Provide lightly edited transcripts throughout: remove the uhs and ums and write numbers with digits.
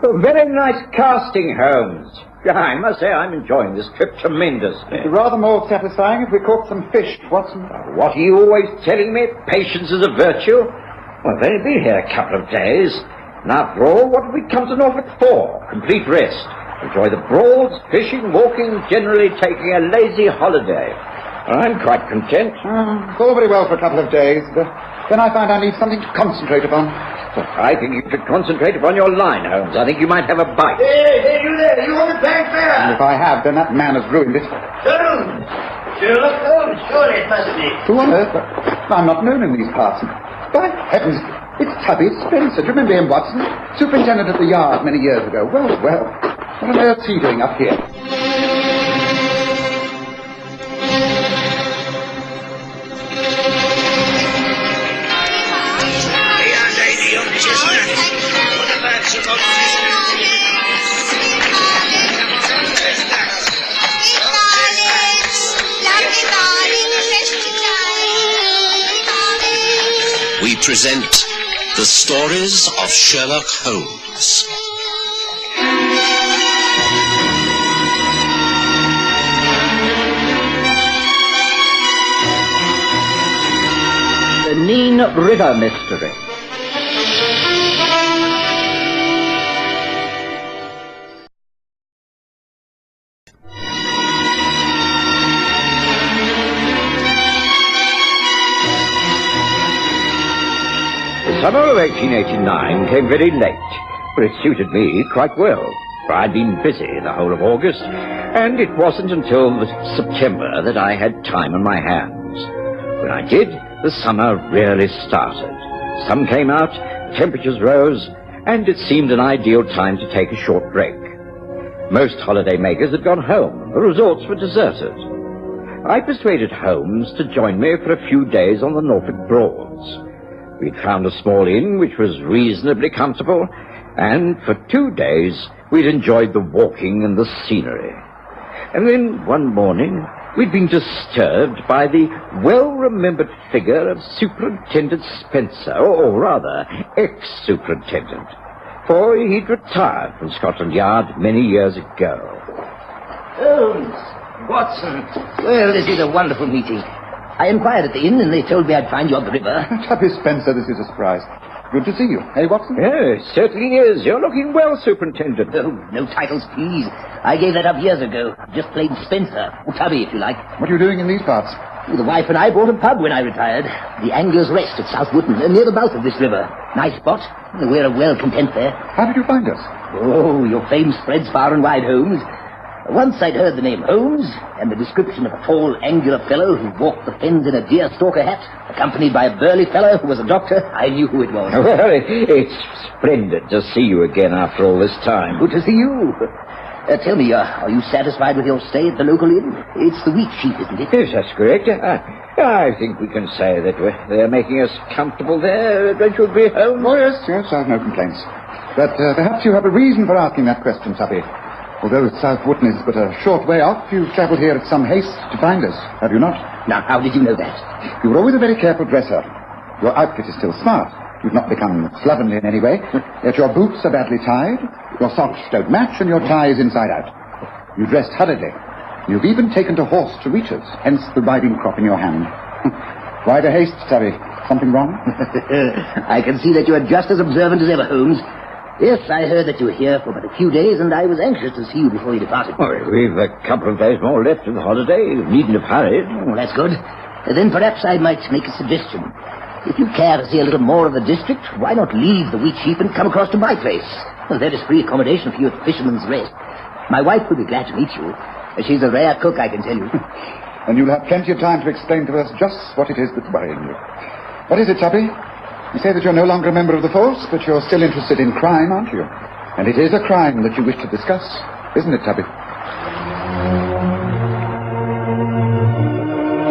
Oh, very nice casting, Holmes. I must say I'm enjoying this trip tremendously. It'd be rather more satisfying if we caught some fish, Watson. What are you always telling me? Patience is a virtue? Well, I've only been here a couple of days. And after all, what have we come to Norfolk for? Complete rest. Enjoy the Broads, fishing, walking, generally taking a lazy holiday. I'm quite content. It's all very well for a couple of days, but then I find I need something to concentrate upon. I think you should concentrate upon your line, Holmes. I think you might have a bite. Hey, you there. You want a bank fare? And if I have, then that man has ruined it. Holmes. Sherlock Holmes. Surely it must be. Who on earth? I'm not known in these parts. By heavens, it's Tubby Spencer. Do you remember him, Watson? Superintendent at the Yard many years ago. Well. What on earth's he doing up here? We present the stories of Sherlock Holmes. The Neen River Mystery. The summer of 1889 came very late, but it suited me quite well, for I'd been busy the whole of August, and it wasn't until September that I had time on my hands. When I did, the summer really started. Sun came out, temperatures rose, and it seemed an ideal time to take a short break. Most holiday makers had gone home. The resorts were deserted. I persuaded Holmes to join me for a few days on the Norfolk Broads. We'd found a small inn which was reasonably comfortable, and for 2 days we'd enjoyed the walking and the scenery. And then one morning we'd been disturbed by the well-remembered figure of Superintendent Spencer, or rather, ex-superintendent, for he'd retired from Scotland Yard many years ago. Holmes, Watson, well, this is a wonderful meeting. I inquired at the inn, and they told me I'd find you on the river. Tubby Spencer, this is a surprise. Good to see you. Hey, Watson? Yes, certainly is. You're looking well, Superintendent. Oh, no titles, please. I gave that up years ago. I've just played Spencer, or Tubby, if you like. What are you doing in these parts? The wife and I bought a pub when I retired. The Anglers' Rest at South Wootton, near the mouth of this river. Nice spot. We're well content there. How did you find us? Oh, your fame spreads far and wide, Holmes. Once I'd heard the name Holmes, and the description of a tall, angular fellow who walked the fens in a deerstalker hat, accompanied by a burly fellow who was a doctor. I knew who it was. Well, it's splendid to see you again after all this time. Good to see you. Tell me, are you satisfied with your stay at the local inn? It's the Wheat Sheep, isn't it? Yes, that's correct. I think we can say that they're making us comfortable there. Don't you agree, Holmes? Oh, yes, I've no complaints. But perhaps you have a reason for asking that question, Tuppy. Although South Wootton is but a short way off, you've travelled here at some haste to find us, have you not? Now, how did you know that? You were always a very careful dresser. Your outfit is still smart. You've not become slovenly in any way. Yet your boots are badly tied, your socks don't match, and your tie is inside out. You dressed hurriedly. You've even taken to horse to reach us, hence the riding crop in your hand. Why the haste, Tubby? Something wrong? I can see that you are just as observant as ever, Holmes. Yes, I heard that you were here for but a few days, and I was anxious to see you before you departed. Well, we've a couple of days more left of the holiday. You needn't have hurried. Oh, that's good. Then perhaps I might make a suggestion. If you care to see a little more of the district, why not leave the Wheat Sheep and come across to my place? Well, there is free accommodation for you at Fisherman's Rest. My wife will be glad to meet you. She's a rare cook, I can tell you. And you'll have plenty of time to explain to us just what it is that's worrying you. What is it, Tuppy? You say that you're no longer a member of the force, but you're still interested in crime, aren't you? And it is a crime that you wish to discuss, isn't it, Tubby?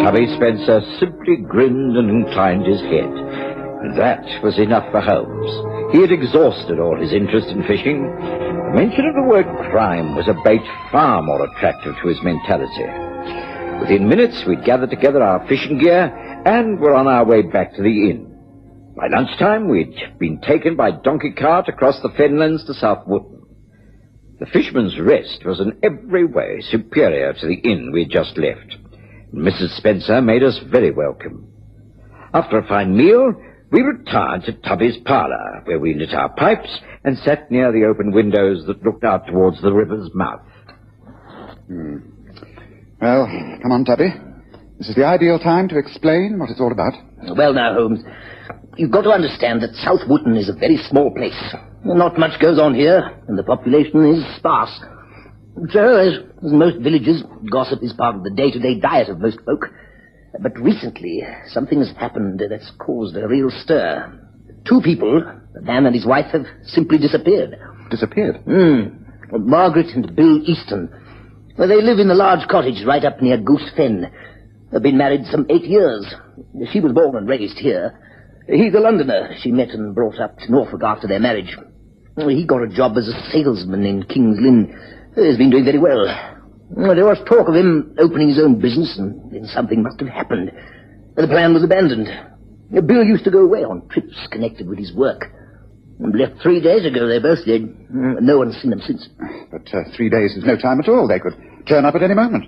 Tubby Spencer simply grinned and inclined his head. And that was enough for Holmes. He had exhausted all his interest in fishing. The mention of the word crime was a bait far more attractive to his mentality. Within minutes, we'd gathered together our fishing gear and were on our way back to the inn. By lunchtime, we'd been taken by donkey cart across the fenlands to South Wootton. The Fisherman's Rest was in every way superior to the inn we had just left. Mrs. Spencer made us very welcome. After a fine meal, we retired to Tubby's parlour, where we lit our pipes and sat near the open windows that looked out towards the river's mouth. Well, come on, Tubby. This is the ideal time to explain what it's all about. Well, now, Holmes, you've got to understand that South Wootton is a very small place. Not much goes on here, and the population is sparse. So, as most villages, gossip is part of the day-to-day diet of most folk. But recently, something has happened that's caused a real stir. 2 people, a man and his wife, have simply disappeared. Disappeared? Margaret and Bill Easton. Well, they live in a large cottage right up near Goose Fen. They've been married some 8 years. She was born and raised here. He's a Londoner she met and brought up to Norfolk after their marriage. He got a job as a salesman in King's Lynn. He's been doing very well. There was talk of him opening his own business, and then something must have happened. The plan was abandoned. Bill used to go away on trips connected with his work. Left 3 days ago, they both did. No one's seen them since. But 3 days is no time at all. They could turn up at any moment.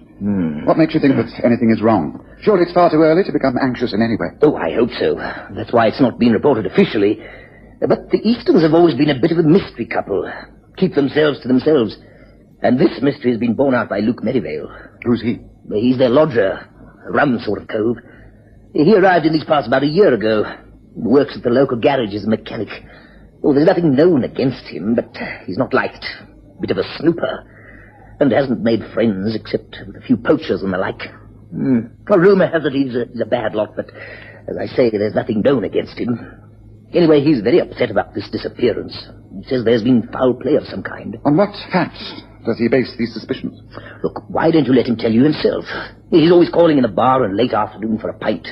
What makes you think that anything is wrong? Surely it's far too early to become anxious in any way. Oh, I hope so. That's why it's not been reported officially. But the Eastons have always been a bit of a mystery couple. Keep themselves to themselves. And this mystery has been borne out by Luke Merivale. Who's he? He's their lodger. A rum sort of cove. He arrived in these parts about a year ago. Works at the local garage as a mechanic. Oh, there's nothing known against him, but he's not liked. Bit of a snooper. And hasn't made friends except with a few poachers and the like. A rumour has it he's a bad lot, but as I say, there's nothing known against him. Anyway, he's very upset about this disappearance. He says there's been foul play of some kind. On what facts does he base these suspicions? Look, why don't you let him tell you himself? He's always calling in a bar in late afternoon for a pint.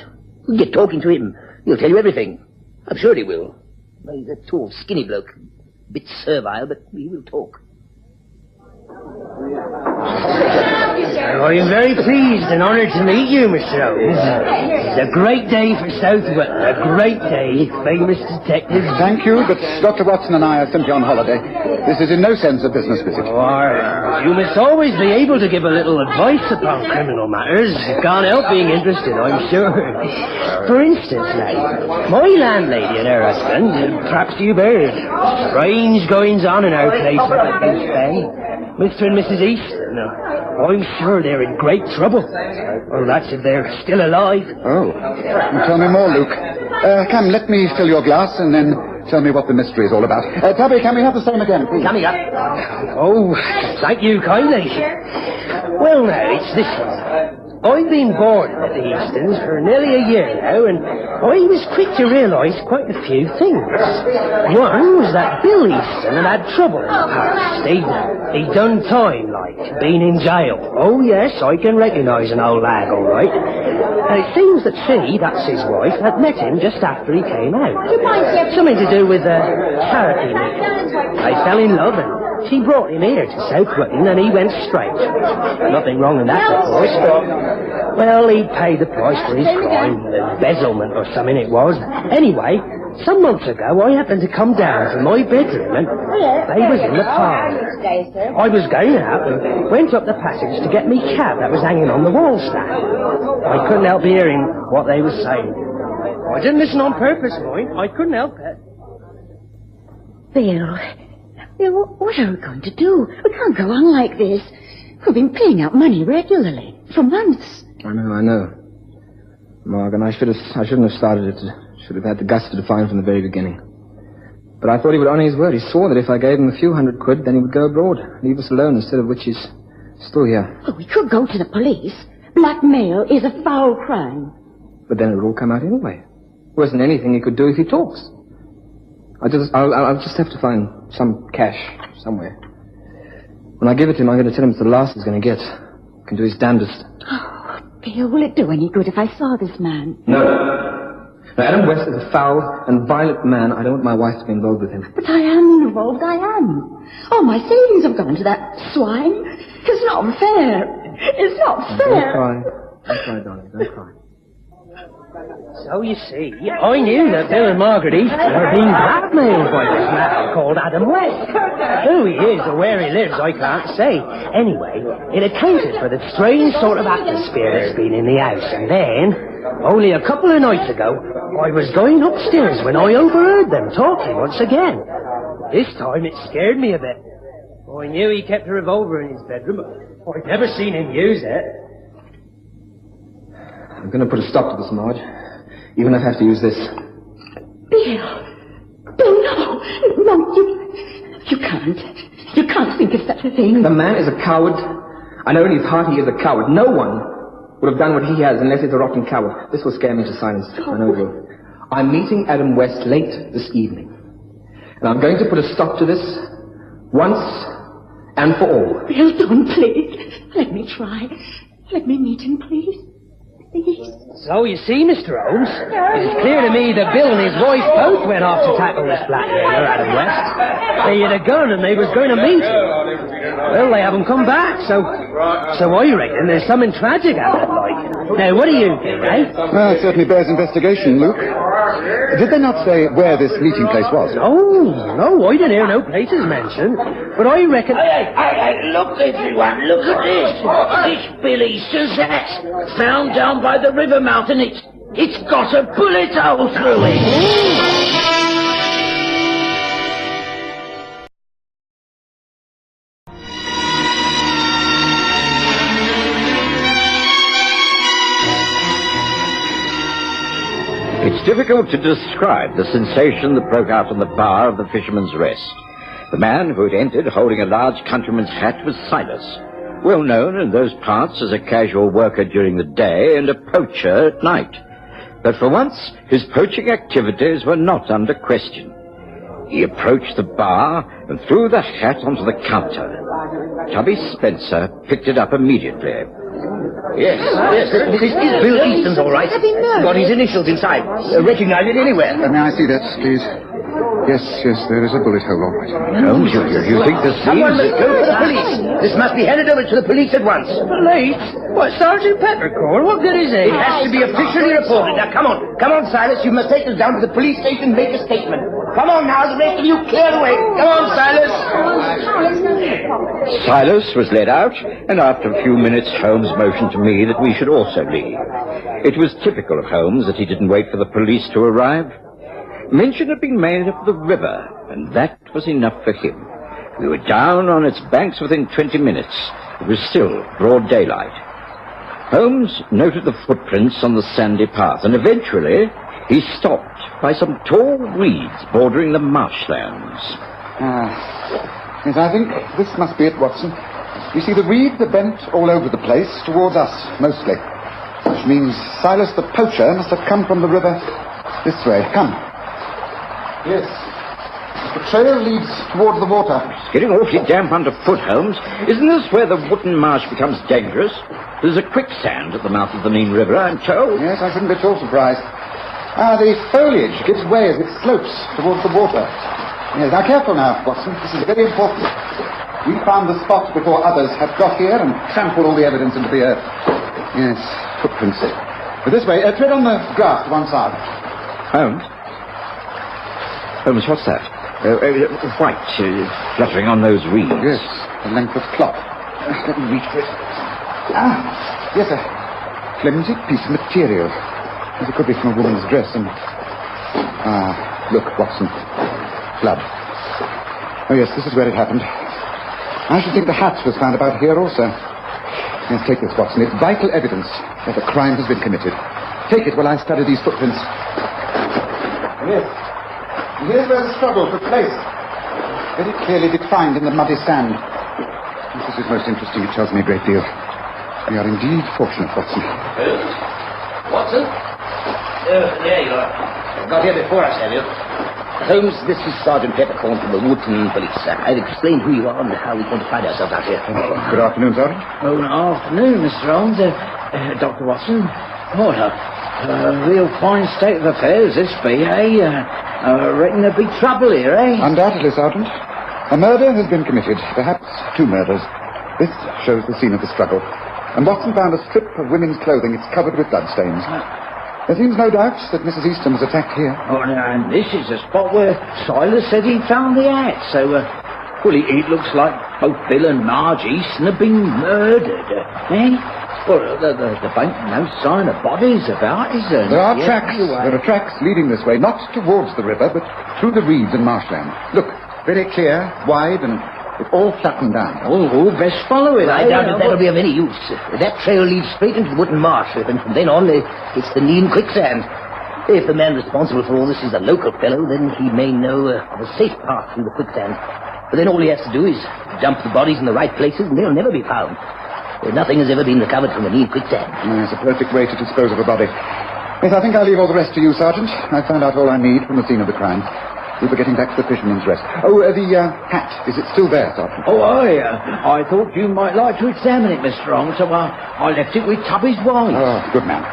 You get talking to him. He'll tell you everything. I'm sure he will. He's a tall, skinny bloke. A bit servile, but he will talk. I am very pleased and honoured to meet you, Mr. Holmes. It's a great day for Southwood. A great day, famous detective. Thank you, but Dr. Watson and I are simply on holiday. This is in no sense a business visit. You must always be able to give a little advice upon criminal matters. Can't help being interested, I'm sure. For instance, now, my landlady and her husband, perhaps you've heard, strange goings on in our place at Goose Fen. Mr. and Mrs. Easton, I'm sure they're in great trouble. Well, that's if they're still alive. Oh. Tell me more, Luke. Come, let me fill your glass and then tell me what the mystery is all about. Tubby, can we have the same again, please? Coming up. Oh, thank you kindly. Well, now, it's this one. I've been boarding at the Eastons for nearly a year now, and I was quick to realise quite a few things. One was that Bill Easton had trouble in the past. He'd done time, like, been in jail. Oh, yes, I can recognise an old lag, all right. And it seems that she, that's his wife, had met him just after he came out. Something to do with a charity meeting. They fell in love, and she brought him here to South Wootton, and he went straight. Nothing wrong in that, of course, but, well, he paid the price for his crime, embezzlement or something it was. Anyway, some months ago, I happened to come down to my bedroom, and they was in the parlour. I was going out and went up the passage to get me cab that was hanging on the wall stand. I couldn't help hearing what they were saying. I didn't listen on purpose, mind. I couldn't help it. Bill, what are we going to do? We can't go on like this. We've been paying out money regularly for months. I know. Morgan, I shouldn't have started it. Should have had the guts to define from the very beginning. But I thought he would honour his word. He swore that if I gave him a few $100, then he would go abroad, leave us alone, instead of which he's still here. Well, we could go to the police. Blackmail is a foul crime. But then it would all come out anyway. There isn't anything he could do if he talks. I'll just have to find some cash somewhere. When I give it to him, I'm going to tell him it's the last he's going to get. He can do his damnedest. Oh, Bill, will it do any good if I saw this man? No. Now, Adam West is a foul and violent man. I don't want my wife to be involved with him. But I am involved, I am. All my savings have gone to that swine. It's not fair. It's not fair. Don't cry, darling. Don't cry. So you see, I knew that Bill and Margaret Easton were being blackmailed by this man called Adam West. Who he is or where he lives, I can't say. Anyway, it accounted for the strange sort of atmosphere that's been in the house. And then, only a couple of nights ago, I was going upstairs when I overheard them talking once again. This time it scared me a bit. I knew he kept a revolver in his bedroom, but I'd never seen him use it. I'm going to put a stop to this, Marge. Even if I have to use this. Bill, no. No, you can't. You can't think of such a thing. The man is a coward. I know in his heart he is a coward. No one would have done what he has unless he's a rotten coward. This will scare me into silence. I know it will. I'm meeting Adam West late this evening. And I'm going to put a stop to this once and for all. Bill, don't, please. Let me try. Let me meet him, please. Please. So you see, Mr. Holmes, it is clear to me that Bill and his wife both went off to tackle this blackmailer, Adam West. They had a gun and they was going to meet him. Well, they haven't come back, so I reckon there's something tragic happened, like. Now, what do you think, eh? Well, it certainly bears investigation, Luke. Did they not say where this meeting place was? Oh, no, I didn't hear no places mentioned, but I reckon... Hey, look, everyone, look at this. This Bill Easton's hat, found down by the river mouth, and it's got a bullet hole through it. It's difficult to describe the sensation that broke out in the bar of the Fisherman's Rest. The man who had entered holding a large countryman's hat was Silas, well known in those parts as a casual worker during the day and a poacher at night. But for once, his poaching activities were not under question. He approached the bar and threw the hat onto the counter. Tubby Spencer picked it up immediately. Yes, this is Bill Easton's all right. Got his initials inside. Recognize it anywhere. May I see that, please? Yes, there is a bullet hole, all right. Holmes, you think this Someone must go for the police. This must be handed over to the police at once. Police? What, Sergeant Peppercorn? What good is it? It has to be officially reported. Now, come on, Silas. You must take us down to the police station and make a statement. Come on now, the rest of you clear the way. Come on, Silas. Silas was led out, and after a few minutes, Holmes motioned to me that we should also leave. It was typical of Holmes that he didn't wait for the police to arrive. Mention had been made of the river, and that was enough for him. We were down on its banks within 20 minutes. It was still broad daylight. Holmes noted the footprints on the sandy path, and eventually he stopped by some tall reeds bordering the marshlands. Yes, I think this must be it, Watson. You see, the reeds are bent all over the place, towards us, mostly. Which means Silas the poacher must have come from the river this way. Come. Yes. The trail leads toward the water. It's getting awfully damp underfoot, Holmes. Isn't this where the Wootton Marsh becomes dangerous? There's a quicksand at the mouth of the Neen River, I'm told. Yes, I shouldn't be at all surprised. The foliage gives way as it slopes towards the water. Yes, now careful now, Watson. This is very important. We found the spot before others had got here and trampled all the evidence into the earth. Yes, footprints. But this way, tread on the grass to one side. Holmes, what's that? White, fluttering on those reeds. Yes, a length of cloth. Let me reach for it. Yes, a flimsy piece of material. As it could be from a woman's dress, and... look, Watson. Blood. Oh, yes, this is where it happened. I should think the hat was found about here also. Yes, take this, Watson. It's vital evidence that a crime has been committed. Take it while I study these footprints. Yes. Here's where the struggle took place. Very clearly defined in the muddy sand. This is most interesting. It tells me a great deal. We are indeed fortunate, Watson. Watson? There you are. Got here before us, have you? Holmes, this is Sergeant Peppercorn from the Wootton Police. I've explained who you are and how we're going to find ourselves out here. Good afternoon, Sergeant. Oh, good afternoon, Mr. Holmes. Dr. Watson. What a real fine state of affairs this be, eh? I reckon there'll be trouble here, eh? Undoubtedly, Sergeant. A murder has been committed. Perhaps two murders. This shows the scene of the struggle. And Watson found a strip of women's clothing. It's covered with bloodstains. There seems no doubt that Mrs. Easton was attacked here. Oh, and this is the spot where Silas said he found the hat, so, well, it looks like both Bill and Marge Easton have been murdered, eh? Well, there ain't no sign of bodies about, is there? There are tracks. There are tracks leading this way, not towards the river, but through the reeds and marshland. Look, very clear, wide, and it's all flattened down. Oh, best follow it. I doubt if that'll be of any use. That trail leads straight into the wood and marsh, and from then on, it's the Neen quicksand. If the man responsible for all this is a local fellow, then he may know of a safe path through the quicksand. But then all he has to do is dump the bodies in the right places, and they'll never be found. Nothing has ever been recovered from the Neen quicksand. That's a perfect way to dispose of a body. Yes, I think I'll leave all the rest to you, Sergeant. I found out all I need from the scene of the crime. We'll be getting back to the Fisherman's Rest. Oh, the hat. Is it still there, Sergeant? Oh, I thought you might like to examine it, Miss Strong, so I left it with Tubby's wife. Oh, good man.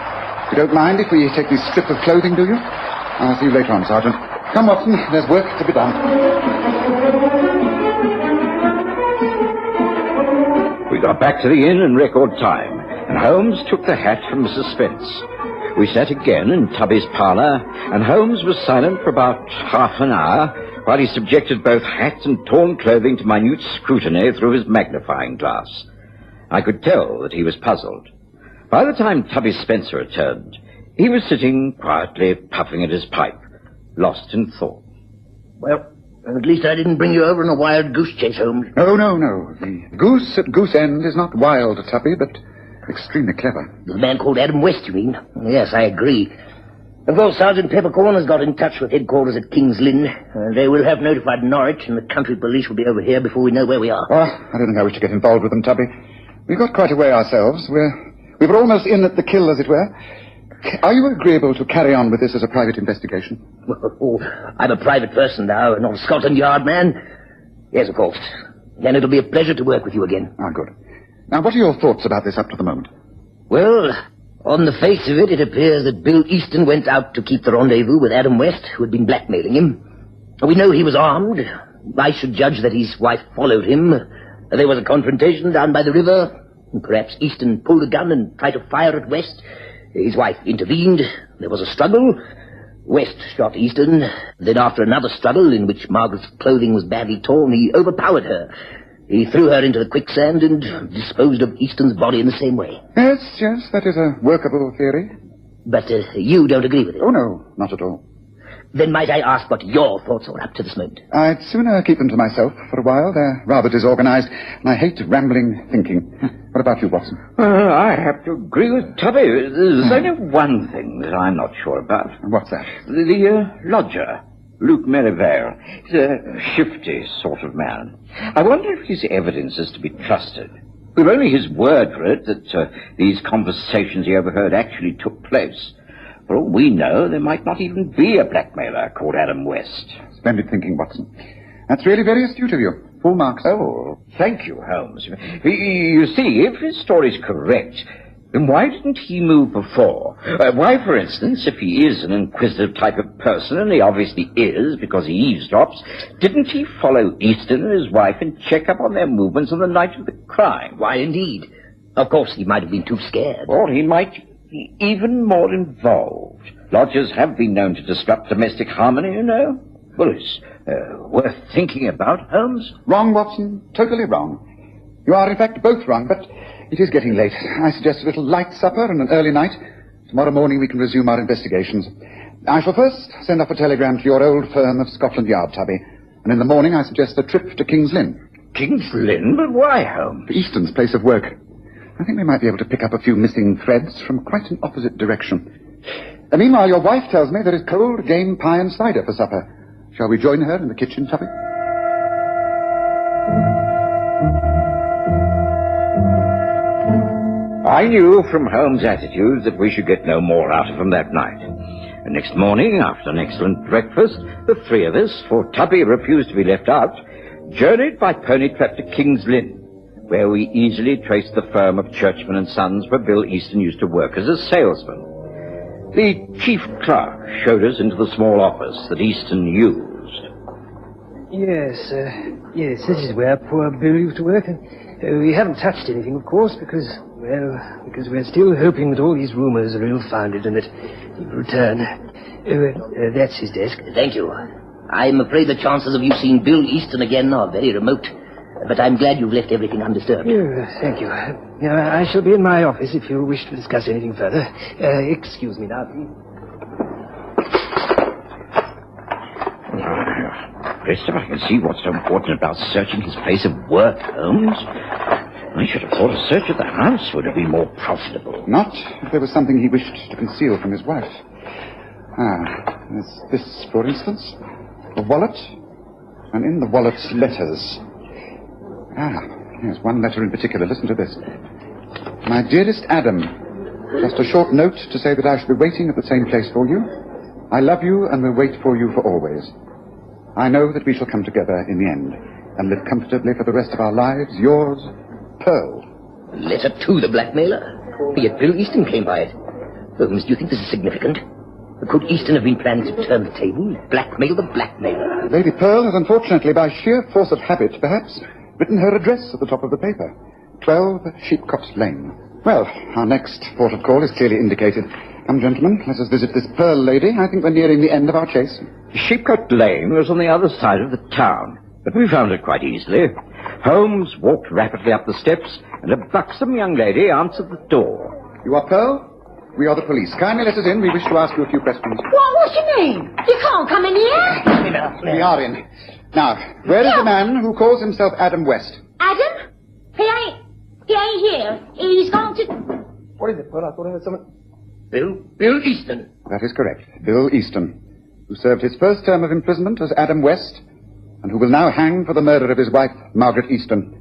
You don't mind if we take this strip of clothing, do you? I'll see you later on, Sergeant. Come, Watson. There's work to be done. We got back to the inn in record time, and Holmes took the hat from Mrs. Spence. We sat again in Tubby's parlour, and Holmes was silent for about half an hour, while he subjected both hat and torn clothing to minute scrutiny through his magnifying glass. I could tell that he was puzzled. By the time Tubby Spencer returned, he was sitting quietly puffing at his pipe, lost in thought. Well, at least I didn't bring you over in a wild goose chase, Holmes. Oh, no. The goose at Goose End is not wild, Tuppy, but extremely clever. The man called Adam West, you mean? Yes, I agree. Of course, Sergeant Peppercorn has got in touch with headquarters at King's Lynn. They will have notified Norwich, and the country police will be over here before we know where we are. Oh, I don't think I wish to get involved with them, Tubby. We've got quite a way ourselves. We were almost in at the kill, as it were. Are you agreeable to carry on with this as a private investigation? Oh, I'm a private person now, not a Scotland Yard man. Yes, of course. Then it'll be a pleasure to work with you again. Ah, good. Now, what are your thoughts about this up to the moment? Well, on the face of it, it appears that Bill Easton went out to keep the rendezvous with Adam West, who had been blackmailing him. We know he was armed. I should judge that his wife followed him. There was a confrontation down by the river. Perhaps Easton pulled a gun and tried to fire at West. His wife intervened. There was a struggle. West shot Easton. Then after another struggle, in which Margaret's clothing was badly torn, he overpowered her. He threw her into the quicksand and disposed of Easton's body in the same way. Yes, that is a workable theory. But you don't agree with it? Oh, no, not at all. Then might I ask what your thoughts are up to this moment? I'd sooner keep them to myself for a while. They're rather disorganized, and I hate rambling thinking. What about you, Watson? I have to agree with Tubby. There's only one thing that I'm not sure about. What's that? The lodger, Luke Merivale. He's a shifty sort of man. I wonder if his evidence is to be trusted. We've only his word for it that these conversations he overheard actually took place. For all we know, there might not even be a blackmailer called Adam West. Splendid thinking, Watson. That's really very astute of you. Full marks. Oh, thank you, Holmes. You see, if his story's correct, then why didn't he move before? Why, for instance, if he is an inquisitive type of person, and he obviously is because he eavesdrops, didn't he follow Easton and his wife and check up on their movements on the night of the crime? Why, indeed. Of course, he might have been too scared. Or he might be even more involved. Lodgers have been known to disrupt domestic harmony, you know. Well, it's worth thinking about, Holmes. Wrong, Watson. Totally wrong. You are, in fact, both wrong, but it is getting late. I suggest a little light supper and an early night. Tomorrow morning we can resume our investigations. I shall first send off a telegram to your old firm of Scotland Yard, Tubby. And in the morning I suggest a trip to King's Lynn. King's Lynn? But why, Holmes? Easton's place of work. I think we might be able to pick up a few missing threads from quite an opposite direction. Meanwhile, your wife tells me there is cold game pie and cider for supper. Shall we join her in the kitchen, Tubby? I knew from Holmes' attitude that we should get no more out of him that night. And next morning, after an excellent breakfast, the three of us, for Tubby refused to be left out, journeyed by pony trap to King's Lynn, where we easily traced the firm of Churchman & Sons where Bill Easton used to work as a salesman. The chief clerk showed us into the small office that Easton used. Yes, this is where poor Bill used to work. We haven't touched anything, of course, because Well, because we're still hoping that all these rumors are ill-founded and that he will return. That's his desk. Thank you. I'm afraid the chances of you seeing Bill Easton again are very remote. But I'm glad you've left everything undisturbed. Thank you. I shall be in my office if you wish to discuss anything further. Excuse me now, please. Christopher, I can see what's so important about searching his place of work, Holmes. I should have thought a search of the house would have been more profitable. Not if there was something he wished to conceal from his wife. There's this, for instance. A wallet. And in the wallet, letters. Yes, one letter in particular. Listen to this. My dearest Adam, just a short note to say that I shall be waiting at the same place for you. I love you and will wait for you for always. I know that we shall come together in the end and live comfortably for the rest of our lives. Yours, Pearl. Letter to the blackmailer? Yet Bill Easton came by it. Holmes, do you think this is significant? Could Easton have been planning to turn the table, blackmail the blackmailer? Lady Pearl has unfortunately, by sheer force of habit, perhaps, written her address at the top of the paper. 12 Sheepcote Lane. Well, our next port of call is clearly indicated. Come, gentlemen, let us visit this Pearl lady. I think we're nearing the end of our chase. Sheepcote Lane was on the other side of the town, but we found it quite easily. Holmes walked rapidly up the steps, and a buxom young lady answered the door. You are Pearl? We are the police. Kindly let us in. We wish to ask you a few questions. What's your name? You can't come in here. We are in. Now, where is the man who calls himself Adam West? Adam? He ain't here. He's gone to... What is it, Pearl? I thought I heard someone... Bill Easton. That is correct. Bill Easton, who served his first term of imprisonment as Adam West, and who will now hang for the murder of his wife, Margaret Easton.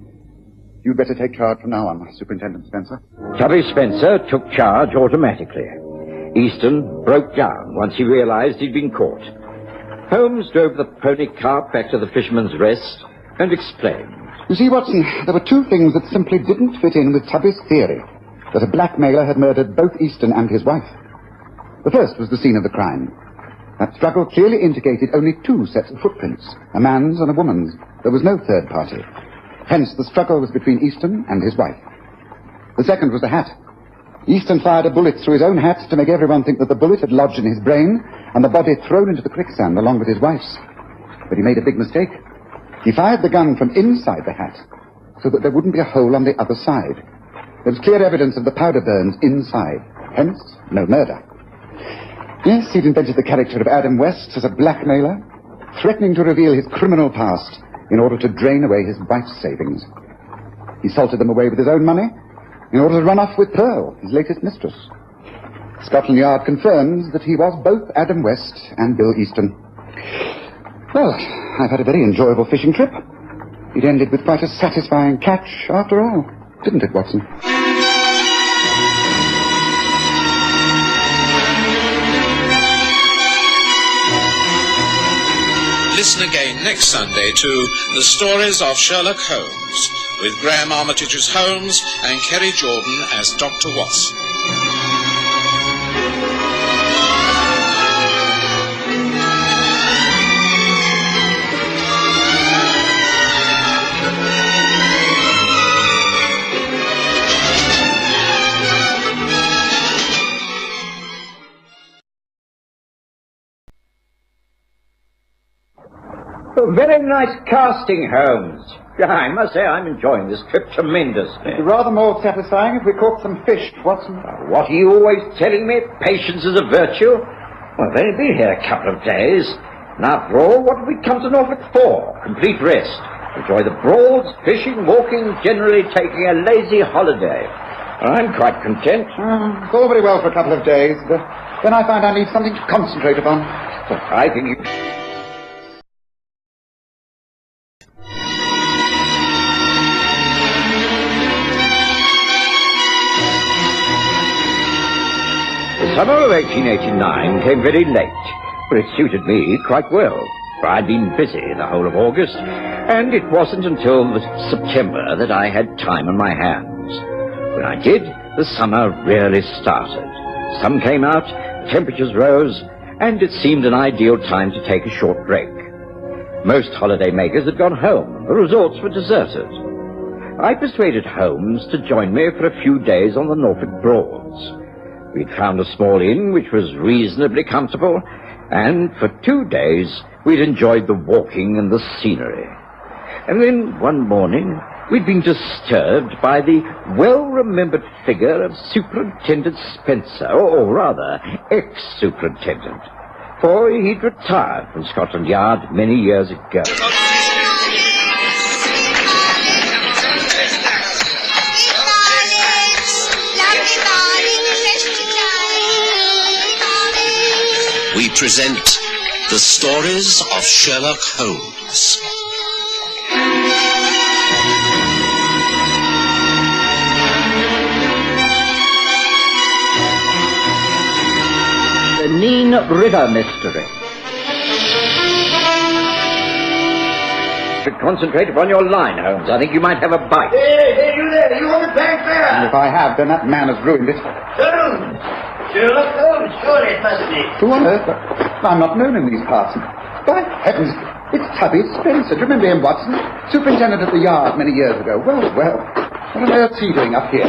You'd better take charge from now on, Superintendent Spencer. Tubby Spencer took charge automatically. Easton broke down once he realized he'd been caught. Holmes drove the pony cart back to the Fisherman's Rest and explained. You see, Watson, there were two things that simply didn't fit in with Tubby's theory, that a blackmailer had murdered both Easton and his wife. The first was the scene of the crime. That struggle clearly indicated only two sets of footprints, a man's and a woman's. There was no third party. Hence, the struggle was between Easton and his wife. The second was the hat. Easton fired a bullet through his own hat to make everyone think that the bullet had lodged in his brain and the body thrown into the quicksand along with his wife's. But he made a big mistake. He fired the gun from inside the hat so that there wouldn't be a hole on the other side. There was clear evidence of the powder burns inside. Hence, no murder. Yes, he'd invented the character of Adam West as a blackmailer, threatening to reveal his criminal past in order to drain away his wife's savings. He salted them away with his own money in order to run off with Pearl, his latest mistress. Scotland Yard confirms that he was both Adam West and Bill Easton. Well, I've had a very enjoyable fishing trip. It ended with quite a satisfying catch after all, didn't it, Watson? Listen again next Sunday to The Stories of Sherlock Holmes, with Graham Armitage's Holmes and Kerry Jordan as Dr. Watson. Very nice casting, Holmes. I must say I'm enjoying this trip tremendously. It'd be rather more satisfying if we caught some fish, Watson. What are you always telling me? Patience is a virtue? Well, I've only been here a couple of days. And after all, what have we come to Norfolk for? Complete rest. Enjoy the Broads, fishing, walking, generally taking a lazy holiday. I'm quite content. It's all very well for a couple of days, but then I find I need something to concentrate upon. I think you... The summer of 1889 came very late, but it suited me quite well, for I'd been busy the whole of August, and it wasn't until September that I had time on my hands. When I did, the summer really started. Sun came out, temperatures rose, and it seemed an ideal time to take a short break. Most holiday makers had gone home, the resorts were deserted. I persuaded Holmes to join me for a few days on the Norfolk Broads. We'd found a small inn which was reasonably comfortable, and for 2 days we'd enjoyed the walking and the scenery. And then one morning we'd been disturbed by the well-remembered figure of Superintendent Spencer, or rather, ex-superintendent, for he'd retired from Scotland Yard many years ago. We present the stories of Sherlock Holmes. The Neen River Mystery. Should concentrate upon your line, Holmes. I think you might have a bite. Hey, you there! You want it back there? And if I have, then that man has ruined it. Holmes! Sherlock Holmes, surely it must be. Who on earth? I'm not known in these parts. By heavens, it's Tubby Spencer. Do you remember him, Watson? Superintendent at the Yard many years ago. Well, what on earth's he doing up here?